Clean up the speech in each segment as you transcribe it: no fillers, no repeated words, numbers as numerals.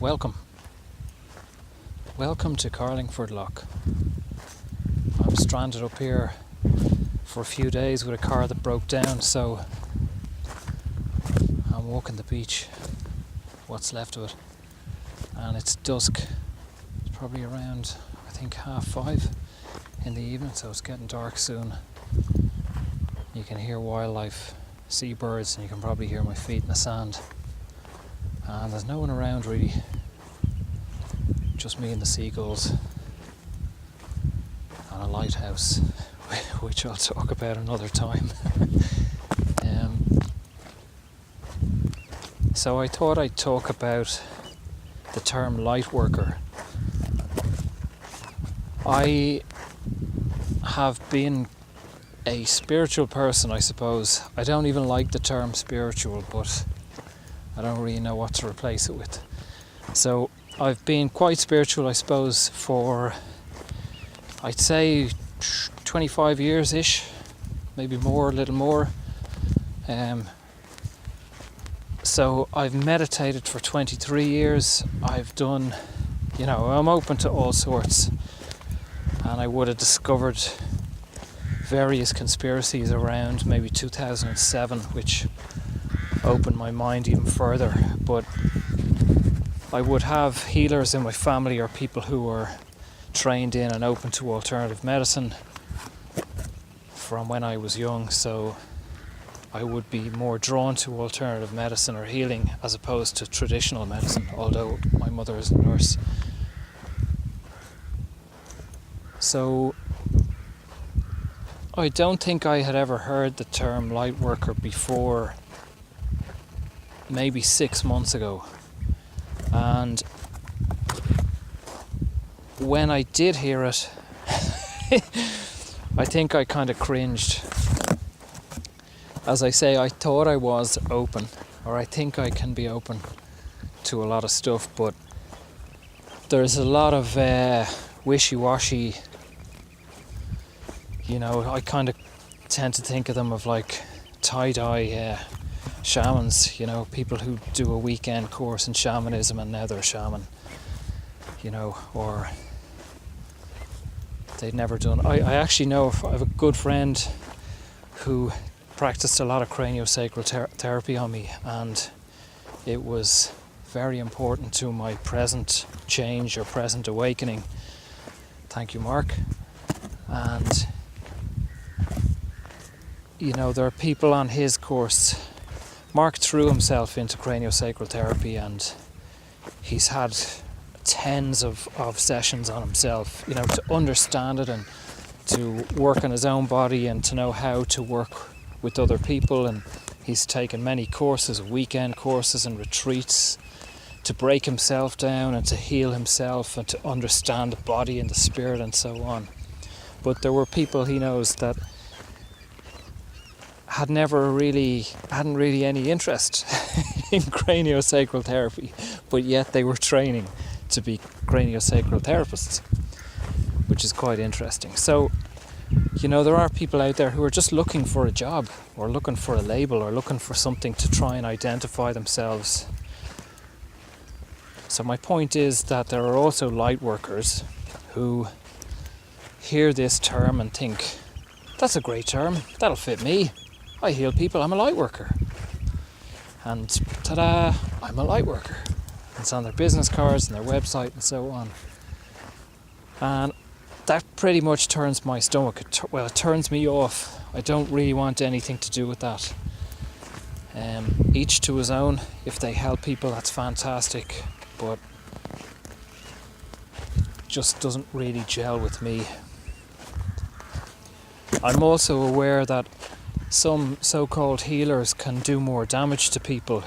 Welcome to Carlingford Lough. I'm stranded up here for a few days with a car that broke down, so I'm walking the beach, what's left of it, and it's dusk. It's probably around, I think, 5:30 in the evening, so it's getting dark soon. You can hear wildlife, seabirds, and you can probably hear my feet in the sand. And there's no one around really, just me and the seagulls and a lighthouse, which I'll talk about another time. So I thought I'd talk about the term lightworker. I have been a spiritual person, I suppose. I don't even like the term spiritual, but I don't really know what to replace it with. So I've been quite spiritual, I suppose, for, I'd say, 25 years-ish, maybe more, a little more. So I've meditated for 23 years. I've done, I'm open to all sorts. And I would have discovered various conspiracies around maybe 2007, which opened my mind even further. But I would have healers in my family or people who were trained in and open to alternative medicine from when I was young, so I would be more drawn to alternative medicine or healing as opposed to traditional medicine, although my mother is a nurse. So I don't think I had ever heard the term lightworker before maybe 6 months ago. And when I did hear it, I think I kind of cringed. As I say, I thought I was open, or I think I can be open to a lot of stuff, but there's a lot of wishy-washy. I kind of tend to think of them of like tie-dye shamans, people who do a weekend course in shamanism and now they're a shaman, or they'd never done. I actually know, I have a good friend who practiced a lot of craniosacral therapy on me, and it was very important to my present change or present awakening. Thank you, Mark. And there are people on his course. Mark threw himself into craniosacral therapy, and he's had tens of sessions on himself, to understand it and to work on his own body and to know how to work with other people. And he's taken many courses, weekend courses and retreats to break himself down and to heal himself and to understand the body and the spirit and so on. But there were people he knows that hadn't really any interest in craniosacral therapy, but yet they were training to be craniosacral therapists, which is quite interesting. So, there are people out there who are just looking for a job or looking for a label or looking for something to try and identify themselves. So my point is that there are also light workers who hear this term and think, that's a great term, that'll fit me. I heal people, I'm a light worker. And ta-da, I'm a light worker. It's on their business cards and their website and so on. And that pretty much turns my stomach. It turns me off. I don't really want anything to do with that. Each to his own. If they help people, that's fantastic. But it just doesn't really gel with me. I'm also aware that some so-called healers can do more damage to people,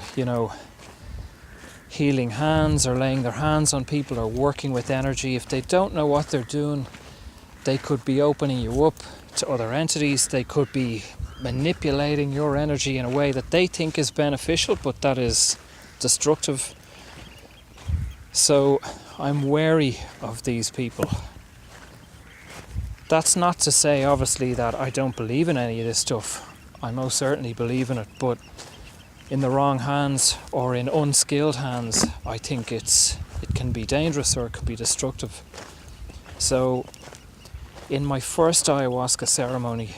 healing hands or laying their hands on people or working with energy. If they don't know what they're doing, they could be opening you up to other entities. They could be manipulating your energy in a way that they think is beneficial, but that is destructive. So I'm wary of these people. That's not to say, obviously, that I don't believe in any of this stuff. I most certainly believe in it, but in the wrong hands or in unskilled hands, I think it's can be dangerous or it can be destructive. So in my first ayahuasca ceremony,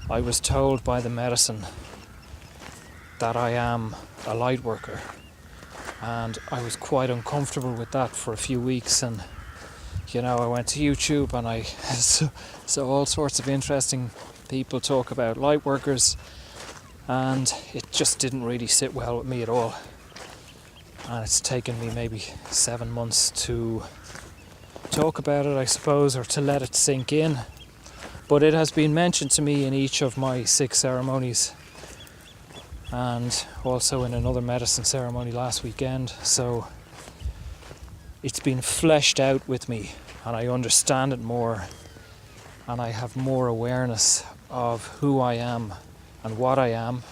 I was told by the medicine that I am a light worker, and I was quite uncomfortable with that for a few weeks. And I went to YouTube and I saw all sorts of interesting people talk about light workers, and it just didn't really sit well with me at all. And it's taken me maybe 7 months to talk about it, I suppose, or to let it sink in. But it has been mentioned to me in each of my 6 ceremonies, and also in another medicine ceremony last weekend. So it's been fleshed out with me, and I understand it more, and I have more awareness of who I am and what I am,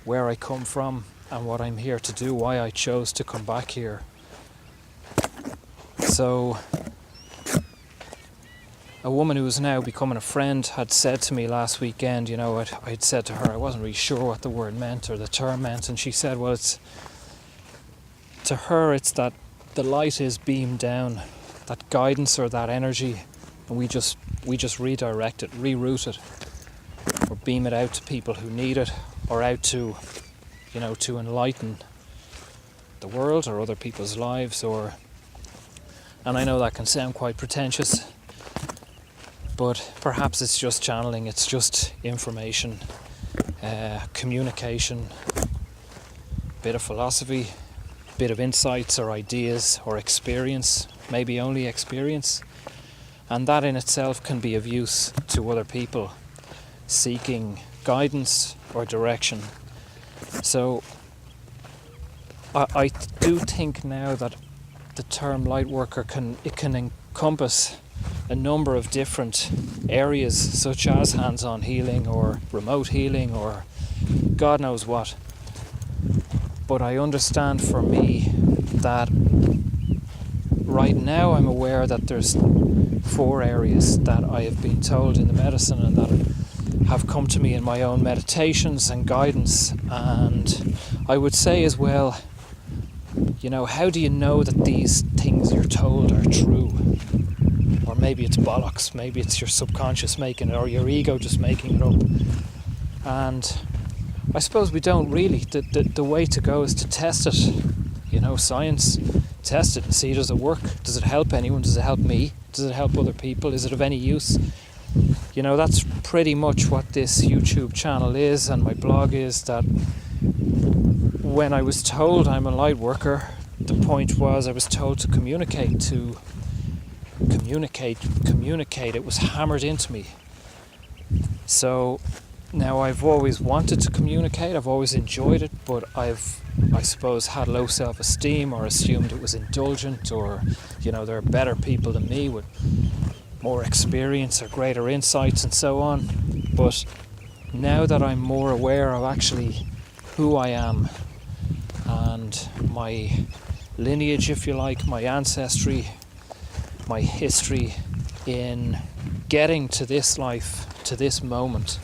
where I come from, and what I'm here to do, why I chose to come back here. So a woman who is now becoming a friend had said to me last weekend, I'd said to her I wasn't really sure what the word meant or the term meant, and she said, well, to her it's that the light is beamed down, that guidance or that energy, and we just redirect it, reroute it, or beam it out to people who need it, or out to to enlighten the world or other people's lives. And I know that can sound quite pretentious, but perhaps it's just channeling, it's just information, communication, bit of philosophy, bit of insights or ideas or experience, maybe only experience, and that in itself can be of use to other people seeking guidance or direction. So I do think now that the term light worker can encompass a number of different areas, such as hands-on healing or remote healing or God knows what. But I understand for me that right now I'm aware that there's 4 areas that I have been told in the medicine and that have come to me in my own meditations and guidance. And I would say as well, how do you know that these things you're told are true? Or maybe it's bollocks, maybe it's your subconscious making it, or your ego just making it up. And I suppose we don't really. The way to go is to test it. Science, test it and see, does it work? Does it help anyone? Does it help me? Does it help other people? Is it of any use? That's pretty much what this YouTube channel is, and my blog is. That when I was told I'm a light worker, the point was I was told to communicate. It was hammered into me. So now I've always wanted to communicate, I've always enjoyed it, but I suppose had low self-esteem or assumed it was indulgent, or there are better people than me with more experience or greater insights and so on. But now that I'm more aware of actually who I am and my lineage, if you like, my ancestry, my history in getting to this life, to this moment,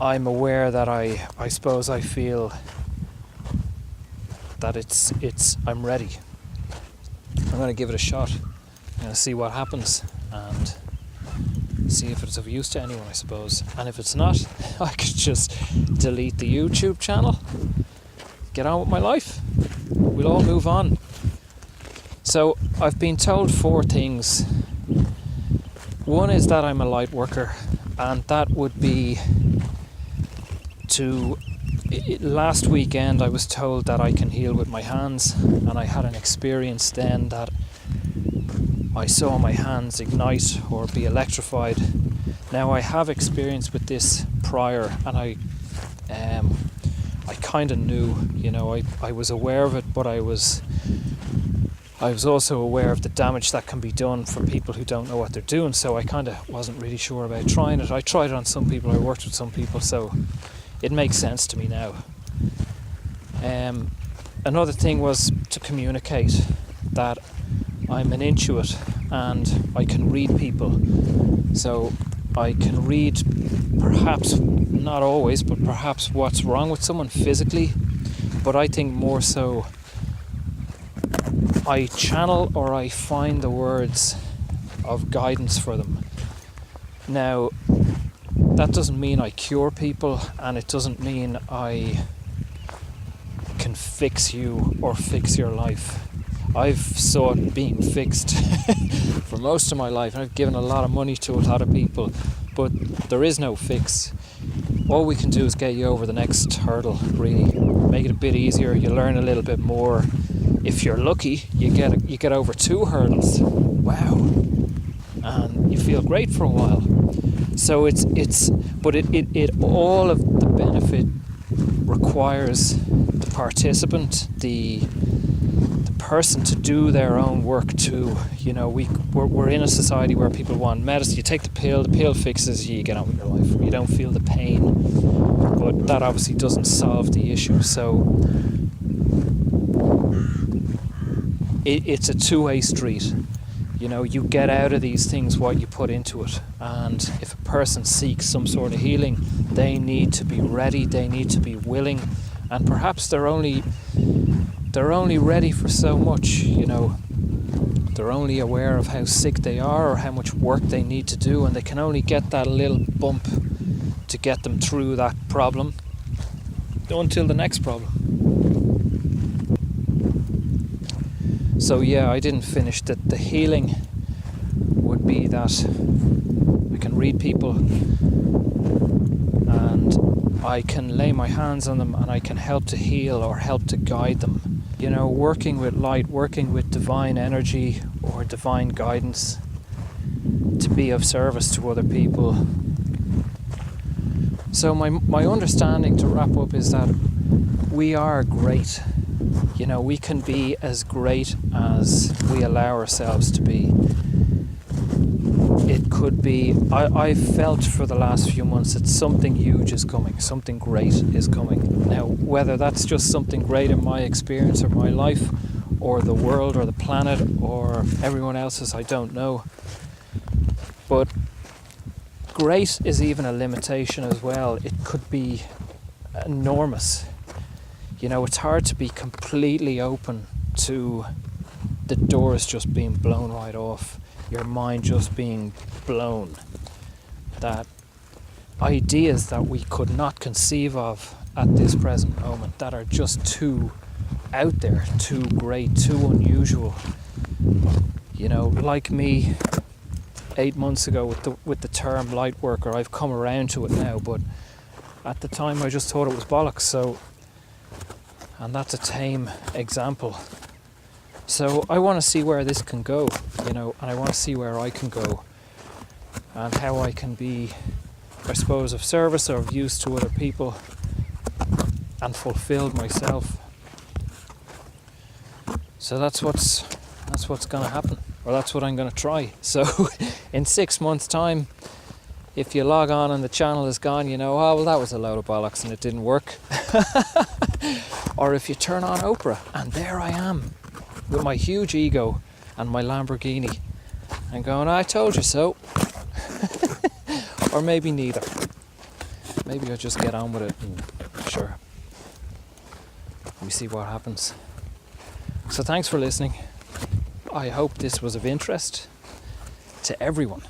I'm aware that I suppose I feel that I'm ready. I'm going to give it a shot. I'm going to see what happens and see if it's of use to anyone, I suppose. And if it's not, I could just delete the YouTube channel, get on with my life. We'll all move on. So I've been told 4 things. One is that I'm a light worker, and that would be last weekend I was told that I can heal with my hands, and I had an experience then that I saw my hands ignite or be electrified. Now I have experience with this prior, and I kind of knew, I was aware of it, but I was also aware of the damage that can be done for people who don't know what they're doing, so I kind of wasn't really sure about trying it. I tried it on some people, I worked with some people, so it makes sense to me now. Another thing was to communicate, that I'm an Intuit and I can read people. So I can read, perhaps, not always, but perhaps what's wrong with someone physically, but I think more so I channel or I find the words of guidance for them. Now, that doesn't mean I cure people, and it doesn't mean I can fix you or fix your life. I've sought being fixed for most of my life, and I've given a lot of money to a lot of people, but there is no fix. All we can do is get you over the next hurdle, really. Make it a bit easier, you learn a little bit more. If you're lucky, you get over 2 hurdles. Wow. And you feel great for a while. So it all of the benefit requires the participant, the person to do their own work too. You know, we're in a society where people want medicine. You take the pill fixes you, you get on with your life. You don't feel the pain, but that obviously doesn't solve the issue. So it's a two-way street. You know, you get out of these things what you put into it. And if a person seeks some sort of healing, they need to be ready, they need to be willing, and perhaps they're only ready for so much, you know. They're only aware of how sick they are or how much work they need to do, and they can only get that little bump to get them through that problem until the next problem. So yeah, I didn't finish that. The healing would be that I can read people and I can lay my hands on them and I can help to heal or help to guide them. You know, working with light, working with divine energy or divine guidance to be of service to other people. So my understanding, to wrap up, is that we are great. You know, we can be as great as we allow ourselves to be. It could be, I've felt for the last few months that something huge is coming, something great is coming. Now, whether that's just something great in my experience or my life or the world or the planet or everyone else's, I don't know. But great is even a limitation as well. It could be enormous. You know, it's hard to be completely open to the doors just being blown right off, your mind just being blown. That ideas that we could not conceive of at this present moment, that are just too out there, too great, too unusual. You know, like me 8 months ago with the term Lightworker, I've come around to it now, but at the time I just thought it was bollocks. So, and that's a tame example. So I want to see where this can go, you know, and I want to see where I can go and how I can be, I suppose, of service or of use to other people and fulfilled myself. So that's what's going to happen, or that's what I'm going to try. So in 6 months' time, if you log on and the channel is gone, you know, oh, well, that was a load of bollocks and it didn't work. Or if you turn on Oprah and there I am with my huge ego and my Lamborghini and going, I told you so. Or maybe neither. Maybe I'll just get on with it and sure, we see what happens. So thanks for listening. I hope this was of interest to everyone.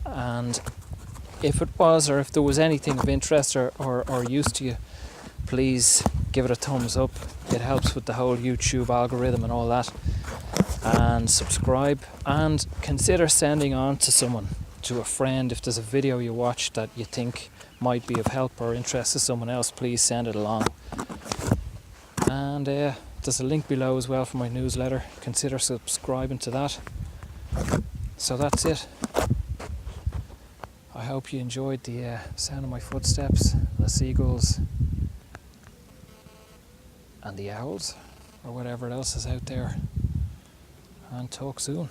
And if it was, or if there was anything of interest or use to you, please give it a thumbs up. It helps with the whole YouTube algorithm and all that. And subscribe, and consider sending on to someone, to a friend. If there's a video you watch that you think might be of help or interest to someone else, please send it along. And there's a link below as well for my newsletter. Consider subscribing to that. So that's it. I hope you enjoyed the sound of my footsteps, the seagulls and the owls, or whatever else is out there. And talk soon.